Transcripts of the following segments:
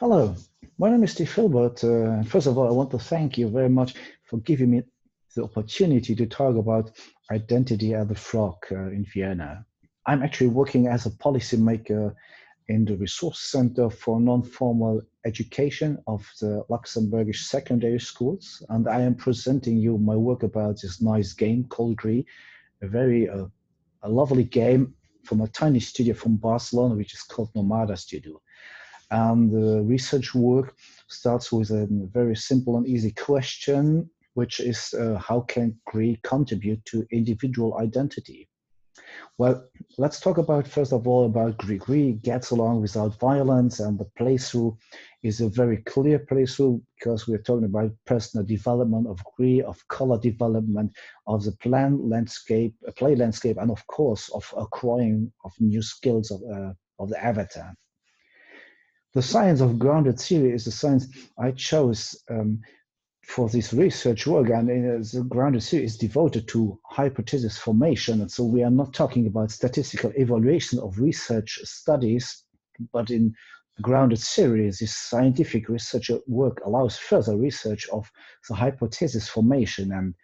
Hello, my name is Steve Hilbert. First of all, I want to thank you very much for giving me the opportunity to talk about identity at the Frog in Vienna. I'm actually working as a policymaker in the Resource Center for Non-Formal Education of the Luxembourgish secondary schools, and I am presenting you my work about this nice game called Gris, a lovely game from a tiny studio from Barcelona, which is called Nomada Studio. And the research work starts with a very simple and easy question, which is how can Gris contribute to individual identity? Well, let's talk about, first of all, about Gris. Gris gets along without violence, and the playthrough is a very clear playthrough because we're talking about personal development of Gris, of color development, of the play landscape, and of course, of acquiring of new skills of the avatar. The science of grounded theory is the science I chose for this research work, and the grounded theory is devoted to hypothesis formation. And so we are not talking about statistical evaluation of research studies, but in grounded theory, this scientific research work allows further research of the hypothesis formation. And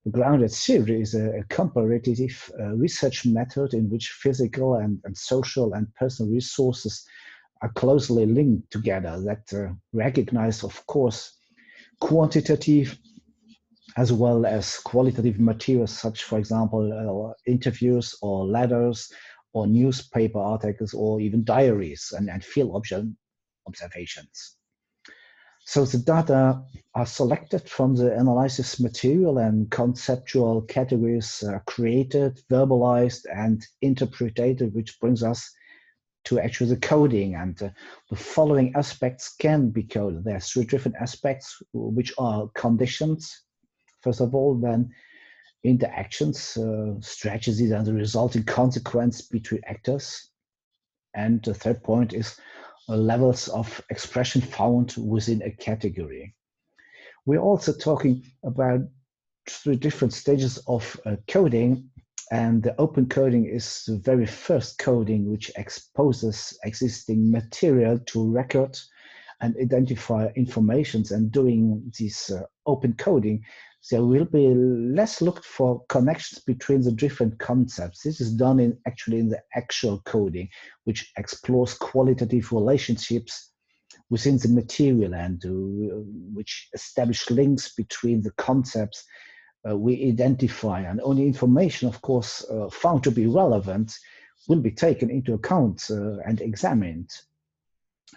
the grounded theory is a comparative research method in which physical and social and personal resources are closely linked together that recognize, of course, quantitative as well as qualitative materials, such, for example, interviews or letters or newspaper articles or even diaries and field observations. So the data are selected from the analysis material and conceptual categories are created, verbalized, and interpreted, which brings us to actually the coding, and the following aspects can be coded. There are three different aspects which are conditions, first of all, then interactions, strategies, and the resulting consequence between actors. And the third point is levels of expression found within a category. We're also talking about three different stages of coding. And the open coding is the very first coding which exposes existing material to record and identify informations. And doing this open coding, there will be less looked for connections between the different concepts. This is done actually in the actual coding, which explores qualitative relationships within the material and which establish links between the concepts we identify, and only information, of course, found to be relevant will be taken into account and examined.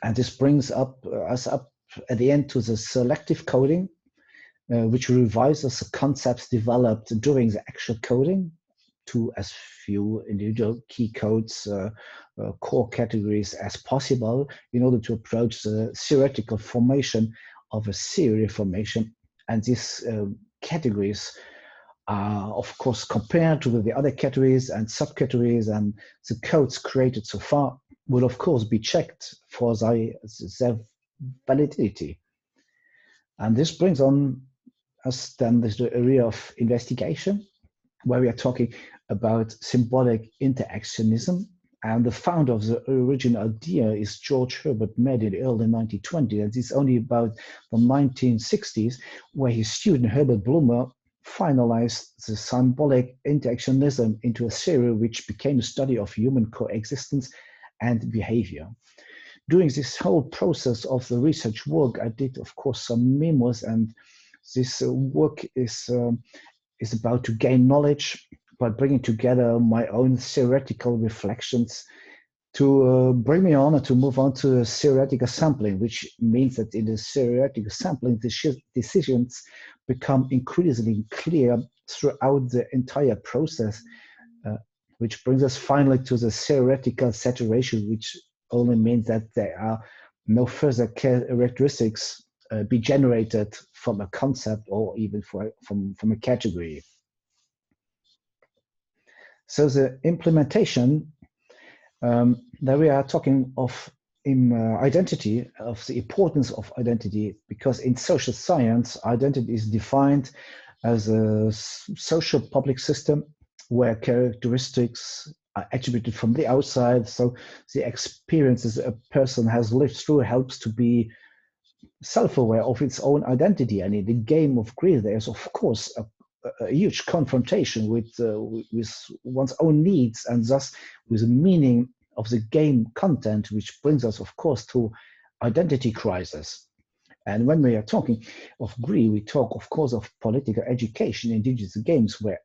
And this brings us up at the end to the selective coding, which revises the concepts developed during the actual coding to as few individual key codes, core categories as possible in order to approach the theoretical formation of a theory formation. And these categories are, of course, compared to the other categories and subcategories, and the codes created so far will, of course, be checked for their validity. And this brings on us then to the area of investigation, where we are talking about symbolic interactionism. And the founder of the original idea is George Hilbert, made in the early 1920s. And it's only about the 1960s where his student Herbert Blumer finalized the symbolic interactionism into a theory which became a study of human coexistence and behavior. During this whole process of the research work, I did, of course, some memos, and this work is about to gain knowledge by bringing together my own theoretical reflections to bring me on and to move on to theoretical sampling, which means that in the theoretical sampling, the decisions become increasingly clear throughout the entire process, which brings us finally to the theoretical saturation, which only means that there are no further characteristics be generated from a concept or even from a category. So the implementation, there we are talking of identity, of the importance of identity, because in social science, identity is defined as a social public system where characteristics are attributed from the outside. So the experiences a person has lived through helps to be self-aware of its own identity. And in the game of Gris, there's of course a huge confrontation with one's own needs and thus with the meaning of the game content, which brings us, of course, to identity crisis. And when we are talking of Gris, we talk, of course, of political education in digital games, where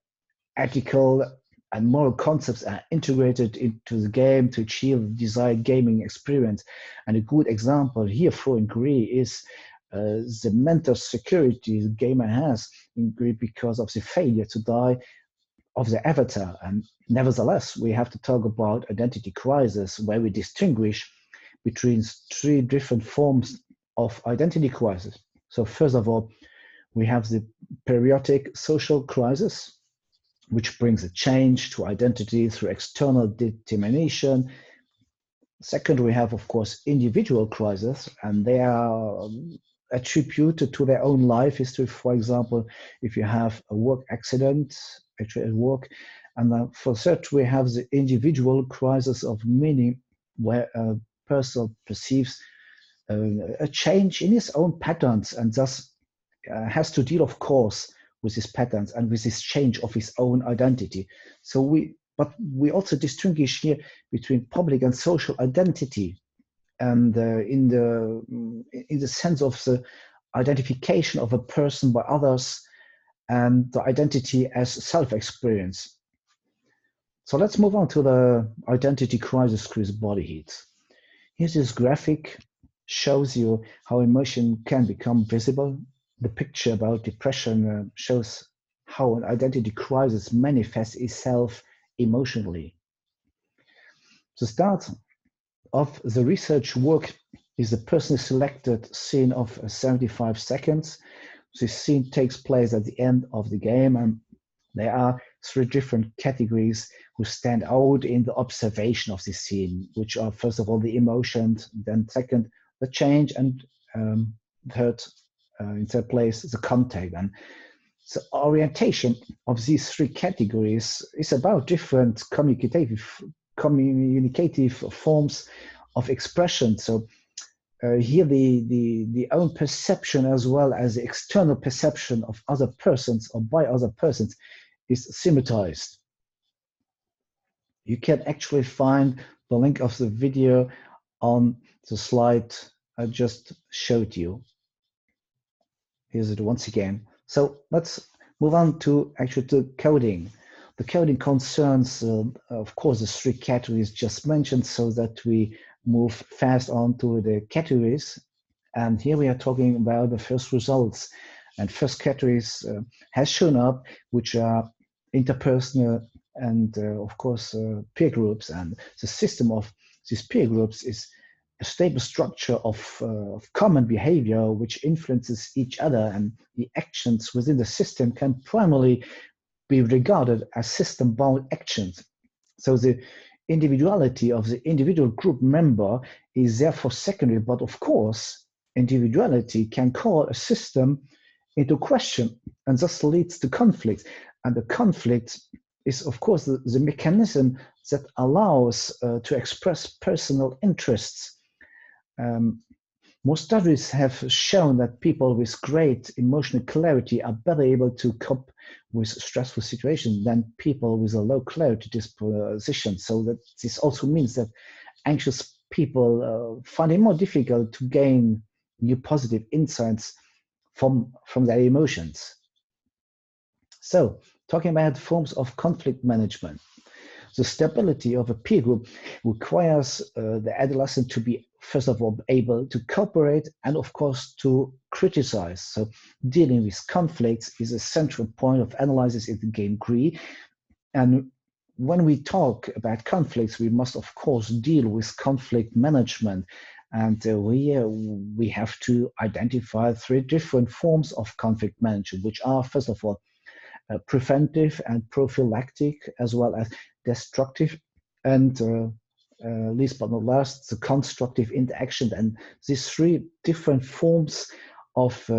ethical and moral concepts are integrated into the game to achieve the desired gaming experience. And a good example here for in Gris is the mental security the gamer has in Gris because of the failure to die of the avatar. And nevertheless, we have to talk about identity crisis, where we distinguish between three different forms of identity crisis. So first of all, we have the periodic social crisis, which brings a change to identity through external determination. Second, we have, of course, individual crises, and they are attributed to their own life history. For example, if you have a work accident, actually at work. And for third, we have the individual crisis of meaning, where a person perceives a change in his own patterns and thus has to deal, of course, with his patterns and with this change of his own identity. But we also distinguish here between public and social identity, and in the sense of the identification of a person by others and the identity as self-experience. So let's move on to the identity crisis Gris body heat. Here's this graphic, shows you how emotion can become visible. The picture about depression shows how an identity crisis manifests itself emotionally. The start of the research work is the personally selected scene of 75 seconds. This scene takes place at the end of the game, and there are three different categories who stand out in the observation of this scene, which are, first of all, the emotions, then second, the change, and third, in third place, the contact. And the orientation of these three categories is about different communicative forms of expression. So here the own perception as well as the external perception of other persons or by other persons is symmetrized. You can actually find the link of the video on the slide I just showed you. Here's it once again. So let's move on to coding. The coding concerns, of course, the three categories just mentioned, so that we move fast on to the categories. And here we are talking about the first results. And first categories has shown up, which are interpersonal and, of course, peer groups. And the system of these peer groups is a stable structure of common behavior which influences each other, and the actions within the system can primarily be regarded as system-bound actions. So the individuality of the individual group member is therefore secondary, but of course, individuality can call a system into question and thus leads to conflict. And the conflict is, of course, the mechanism that allows to express personal interests. Most studies have shown that people with great emotional clarity are better able to cope with stressful situations than people with a low clarity disposition. So that this also means that anxious people find it more difficult to gain new positive insights from their emotions. So, talking about forms of conflict management. The stability of a peer group requires the adolescent to be, first of all, able to cooperate and, of course, to criticize. So dealing with conflicts is a central point of analysis in the game Gris. And when we talk about conflicts, we must, of course, deal with conflict management. And we have to identify three different forms of conflict management, which are, first of all, preventive and prophylactic, as well as destructive, and least but not last, the constructive interaction. And these three different forms of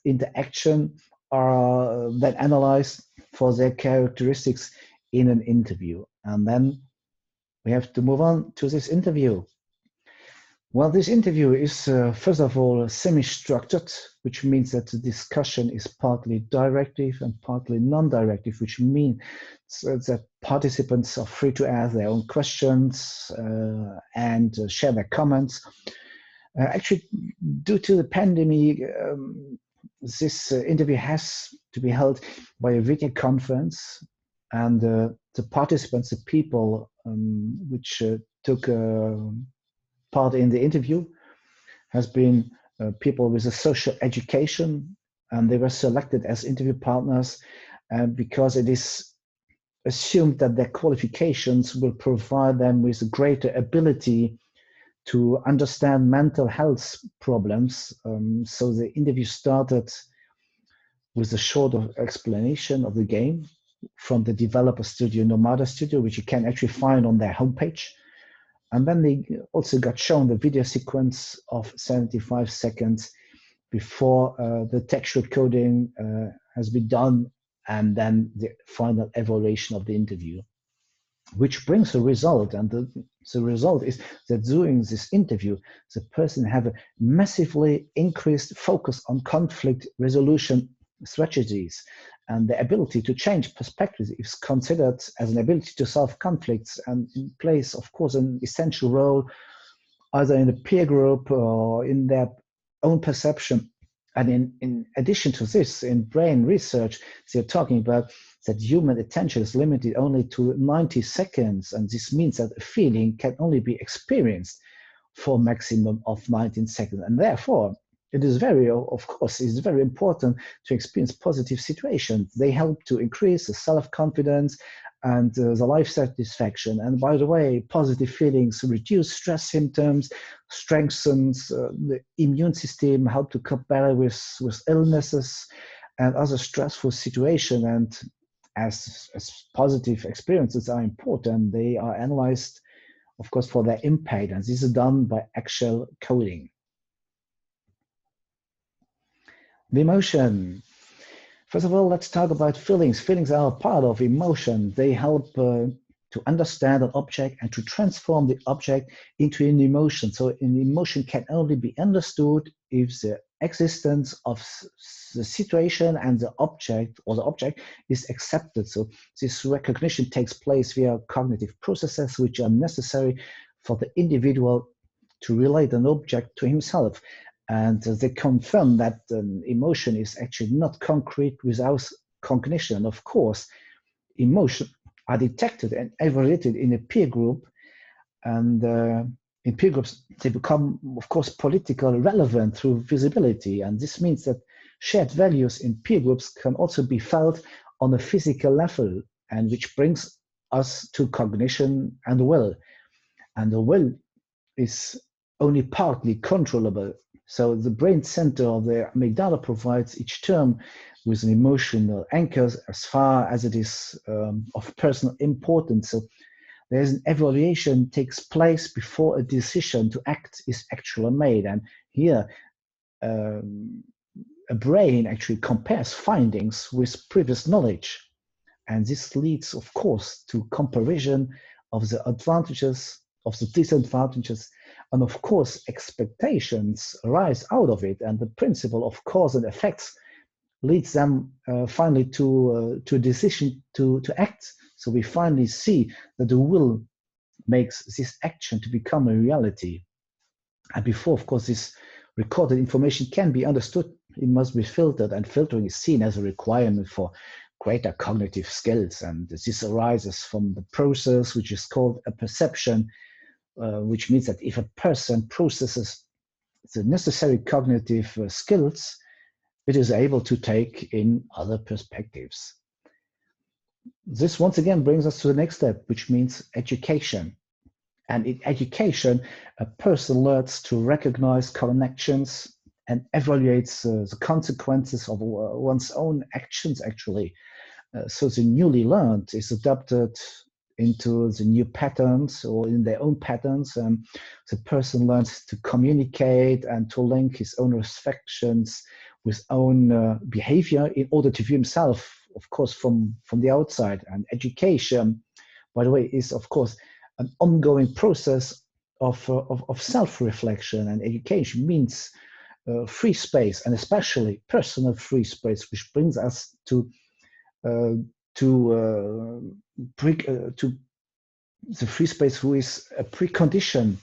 interaction are then analyzed for their characteristics in an interview. And then we have to move on to this interview. Well, this interview is, first of all, semi-structured, which means that the discussion is partly directive and partly non-directive, which means that participants are free to ask their own questions and share their comments. Actually, due to the pandemic, this interview has to be held by a video conference, and the participants, the people which took part in the interview has been people with a social education, and they were selected as interview partners because it is assumed that their qualifications will provide them with a greater ability to understand mental health problems. So the interview started with a short explanation of the game from the developer studio Nomada Studio, which you can actually find on their homepage. And then they also got shown the video sequence of 75 seconds before the textual coding has been done, and then the final evaluation of the interview, which brings a result. And the result is that during this interview, the person have a massively increased focus on conflict resolution strategies, and the ability to change perspectives is considered as an ability to solve conflicts, and plays, of course, an essential role either in a peer group or in their own perception. And in addition to this, in brain research, they're talking about that human attention is limited only to 90 seconds, and this means that a feeling can only be experienced for a maximum of 19 seconds, and therefore it is very important to experience positive situations. They help to increase the self-confidence and the life satisfaction. And by the way, positive feelings reduce stress symptoms, strengthens the immune system, help to cope better with illnesses and other stressful situations. And as positive experiences are important, they are analyzed, of course, for their impact. And this is done by actual coding. The emotion. First of all, let's talk about feelings. Feelings are a part of emotion. They help to understand an object and to transform the object into an emotion. So an emotion can only be understood if the existence of the situation and the object, or the object, is accepted. So this recognition takes place via cognitive processes which are necessary for the individual to relate an object to himself. And they confirm that emotion is actually not concrete without cognition. Of course, emotions are detected and evaluated in a peer group, and in peer groups, they become, of course, politically relevant through visibility. And this means that shared values in peer groups can also be felt on a physical level, and which brings us to cognition and will. And the will is only partly controllable. So the brain center of the amygdala provides each term with an emotional anchor as far as it is of personal importance. So there's an evaluation takes place before a decision to act is actually made. And here, a brain actually compares findings with previous knowledge. And this leads, of course, to comparison of the advantages, of the disadvantages, and of course, expectations arise out of it. And the principle of cause and effects leads them finally to a decision to act. So we finally see that the will makes this action to become a reality. And before, of course, this recorded information can be understood, it must be filtered, and filtering is seen as a requirement for greater cognitive skills. And this arises from the process which is called a perception, which means that if a person processes the necessary cognitive skills, it is able to take in other perspectives. This once again brings us to the next step, which means education. And in education, a person learns to recognize connections and evaluates the consequences of one's own actions, actually. So the newly learned is adapted into the new patterns or in their own patterns. The person learns to communicate and to link his own reflections with own behavior in order to view himself, of course, from the outside. And education, by the way, is, of course, an ongoing process of self-reflection, and education means free space, and especially personal free space, which brings us to the free space, who is a precondition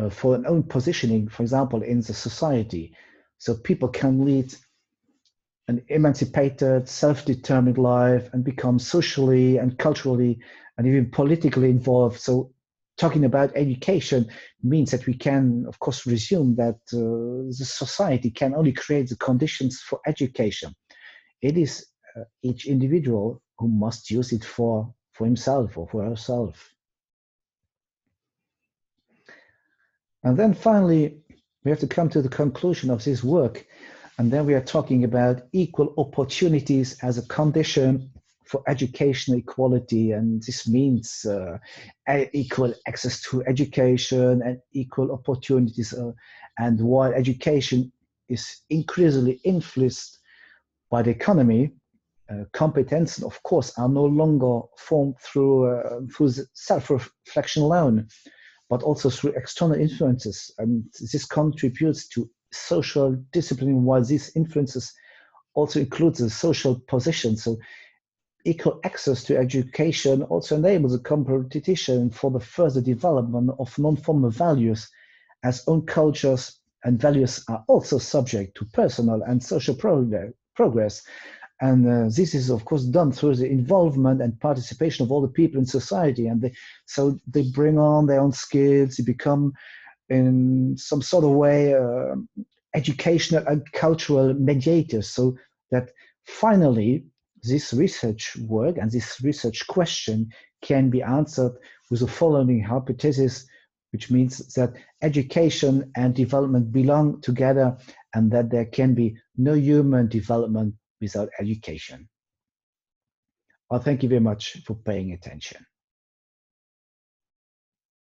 for an own positioning, for example, in the society. So people can lead an emancipated, self-determined life and become socially and culturally and even politically involved. So talking about education means that we can, of course, resume that the society can only create the conditions for education. It is each individual who must use it for himself or for herself. And then finally, we have to come to the conclusion of this work. And then we are talking about equal opportunities as a condition for educational equality. And this means equal access to education and equal opportunities. And while education is increasingly influenced by the economy, competence, of course, are no longer formed through self-reflection alone, but also through external influences. And this contributes to social discipline, while these influences also include the social position. So equal access to education also enables a competition for the further development of non-formal values, as own cultures and values are also subject to personal and social progress. And this is, of course, done through the involvement and participation of all the people in society. And so they bring on their own skills, they become, in some sort of way, educational and cultural mediators, so that finally this research work and this research question can be answered with the following hypothesis, which means that education and development belong together, and that there can be no human development without education. Well, thank you very much for paying attention.